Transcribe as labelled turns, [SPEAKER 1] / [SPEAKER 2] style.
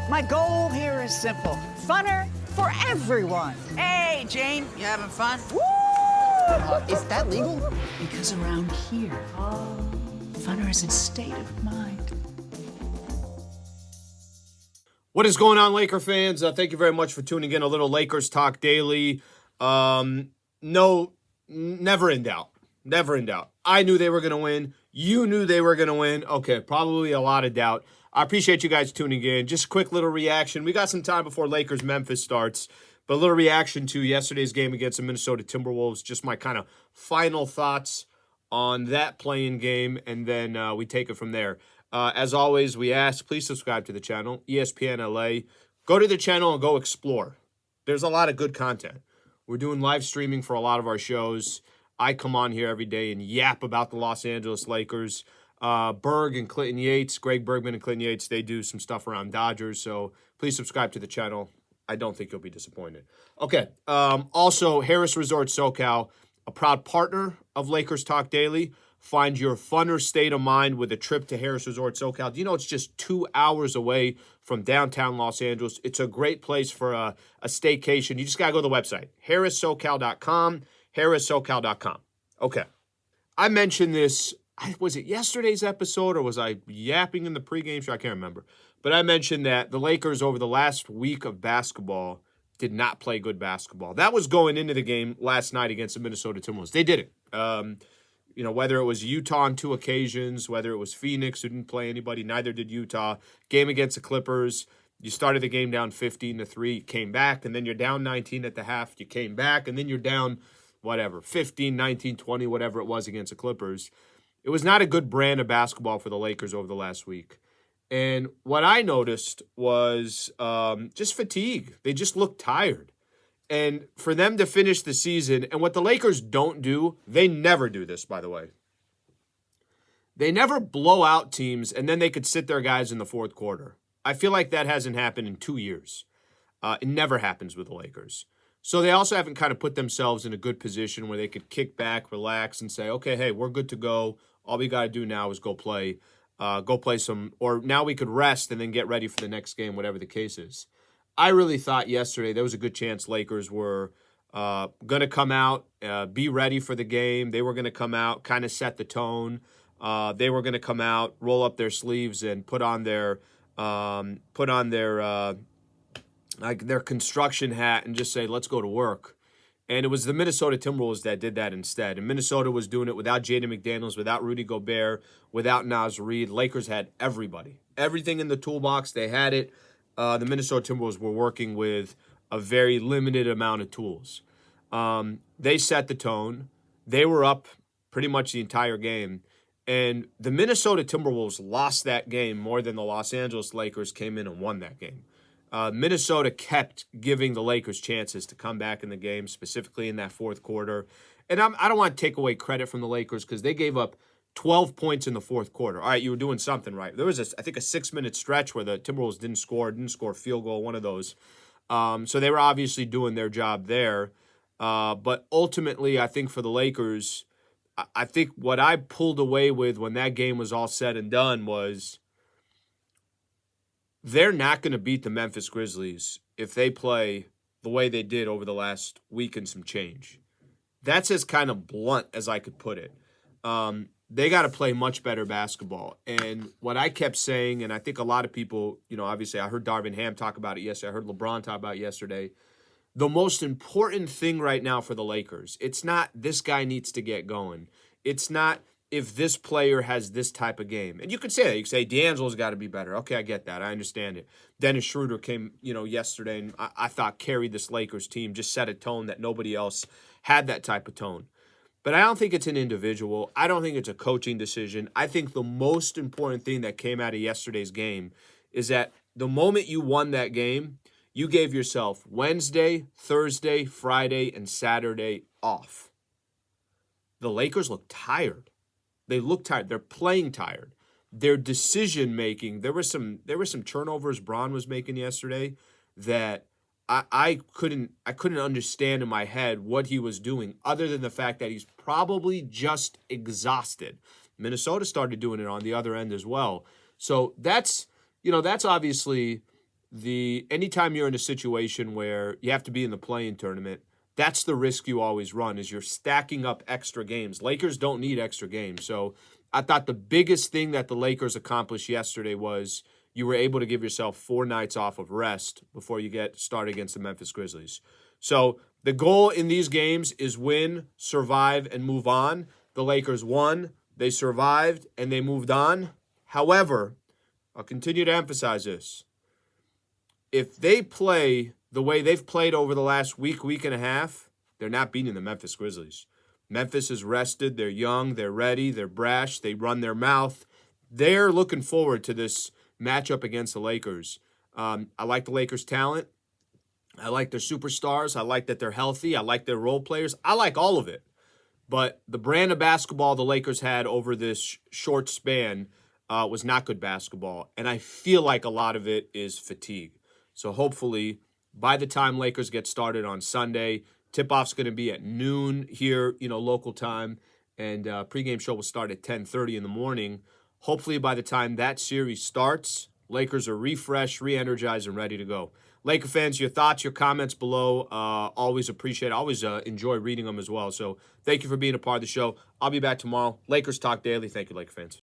[SPEAKER 1] My goal here is simple. Funner for everyone.
[SPEAKER 2] Hey, Jane, you having fun?
[SPEAKER 1] Woo!
[SPEAKER 3] Is that legal?
[SPEAKER 1] Because around here, funner is a state of mind.
[SPEAKER 4] What is going on, Laker fans? Thank you very much for tuning in. A little Lakers Talk Daily. No, never in doubt. Never in doubt. I knew they were going to win. You knew they were going to win. Okay, probably a lot of doubt. I appreciate you guys tuning in. Just a quick little reaction. We got some time before Lakers Memphis starts, but a little reaction to yesterday's game against the Minnesota Timberwolves. Just my kind of final thoughts on that playing game, and then we take it from there. As always, we ask, please subscribe to the channel, ESPN LA. Go to the channel and go explore. There's a lot of good content. We're doing live streaming for a lot of our shows. I come on here every day and yap about the Los Angeles Lakers. Berg and Clinton Yates, Greg Bergman and Clinton Yates, they do some stuff around Dodgers. So please subscribe to the channel. I don't think you'll be disappointed. Okay. Also, Harris Resort SoCal, a proud partner of Lakers Talk Daily. Find your funner state of mind with a trip to Harris Resort SoCal. Do you know it's just 2 hours away from downtown Los Angeles? It's a great place for a staycation. You just got to go to the website, harrissocal.com, harrissocal.com. Okay. I mentioned this. Was it yesterday's episode or was I yapping in the pregame show? I can't remember. But I mentioned that the Lakers over the last week of basketball did not play good basketball. That was going into the game last night against the Minnesota Timberwolves. They did it. Whether it was Utah on 2 occasions, whether it was Phoenix who didn't play anybody, neither did Utah. Game against the Clippers, you started the game down 15-3, came back, and then you're down 19 at the half, you came back, and then you're down, 15, 19, 20, whatever it was against the Clippers. It was not a good brand of basketball for the Lakers over the last week. And what I noticed was just fatigue. They just looked tired. And for them to finish the season, and what the Lakers don't do, they never do this, by the way. They never blow out teams, and then they could sit their guys in the fourth quarter. I feel like that hasn't happened in 2 years. It never happens with the Lakers. So they also haven't kind of put themselves in a good position where they could kick back, relax, and say, okay, hey, we're good to go. All we got to do now is go play some, or now we could rest and then get ready for the next game, whatever the case is. I really thought yesterday there was a good chance Lakers were going to come out, be ready for the game. They were going to come out, kind of set the tone. They were going to come out, roll up their sleeves, and put on their construction hat and just say, let's go to work. And it was the Minnesota Timberwolves that did that instead. And Minnesota was doing it without Jaden McDaniels, without Rudy Gobert, without Naz Reid. Lakers had everybody. Everything in the toolbox, they had it. The Minnesota Timberwolves were working with a very limited amount of tools. They set the tone. They were up pretty much the entire game. And the Minnesota Timberwolves lost that game more than the Los Angeles Lakers came in and won that game. Minnesota kept giving the Lakers chances to come back in the game, specifically in that fourth quarter. And I don't want to take away credit from the Lakers because they gave up 12 points in the fourth quarter. All right, you were doing something right. There was, I think, a 6-minute stretch where the Timberwolves didn't score a field goal, one of those. So they were obviously doing their job there. But ultimately, I think for the Lakers, I think what I pulled away with when that game was all said and done was they're not going to beat the Memphis Grizzlies if they play the way they did over the last week and some change. That's as kind of blunt as I could put it. They got to play much better basketball. And what I kept saying, and I think a lot of people, obviously I heard Darvin Ham talk about it yesterday. I heard LeBron talk about it yesterday. The most important thing right now for the Lakers, it's not this guy needs to get going. It's not if this player has this type of game. And you could say that. You could say D'Angelo's got to be better. Okay, I get that. I understand it. Dennis Schroeder came, yesterday and I thought carried this Lakers team, just set a tone that nobody else had that type of tone. But I don't think it's an individual. I don't think it's a coaching decision. I think the most important thing that came out of yesterday's game is that the moment you won that game, you gave yourself Wednesday, Thursday, Friday, and Saturday off. The Lakers look tired. They look tired. They're playing tired. Their decision-making, there were some turnovers Bron was making yesterday that I couldn't understand in my head what he was doing other than the fact that he's probably just exhausted. Minnesota started doing it on the other end as well. So that's obviously anytime you're in a situation where you have to be in the play-in tournament, that's the risk you always run, is you're stacking up extra games. Lakers don't need extra games. So I thought the biggest thing that the Lakers accomplished yesterday was you were able to give yourself 4 nights off of rest before you get started against the Memphis Grizzlies. So the goal in these games is win, survive, and move on. The Lakers won, they survived, and they moved on. However, I'll continue to emphasize this. If they play the way they've played over the last week and a half, they're not beating the Memphis Grizzlies. Memphis is rested. They're young. They're ready. They're brash. They run their mouth. They're looking forward to this matchup against the Lakers. I like the Lakers' talent. I like their superstars. I like that they're healthy. I like their role players. I like all of it. But the brand of basketball the Lakers had over this short span was not good basketball. And I feel like a lot of it is fatigue. So hopefully, by the time Lakers get started on Sunday, tip-off's going to be at noon here, local time, and pregame show will start at 10:30 in the morning. Hopefully, by the time that series starts, Lakers are refreshed, re-energized, and ready to go. Laker fans, your thoughts, your comments below, always appreciate it. Always enjoy reading them as well. So thank you for being a part of the show. I'll be back tomorrow. Lakers Talk Daily. Thank you, Laker fans.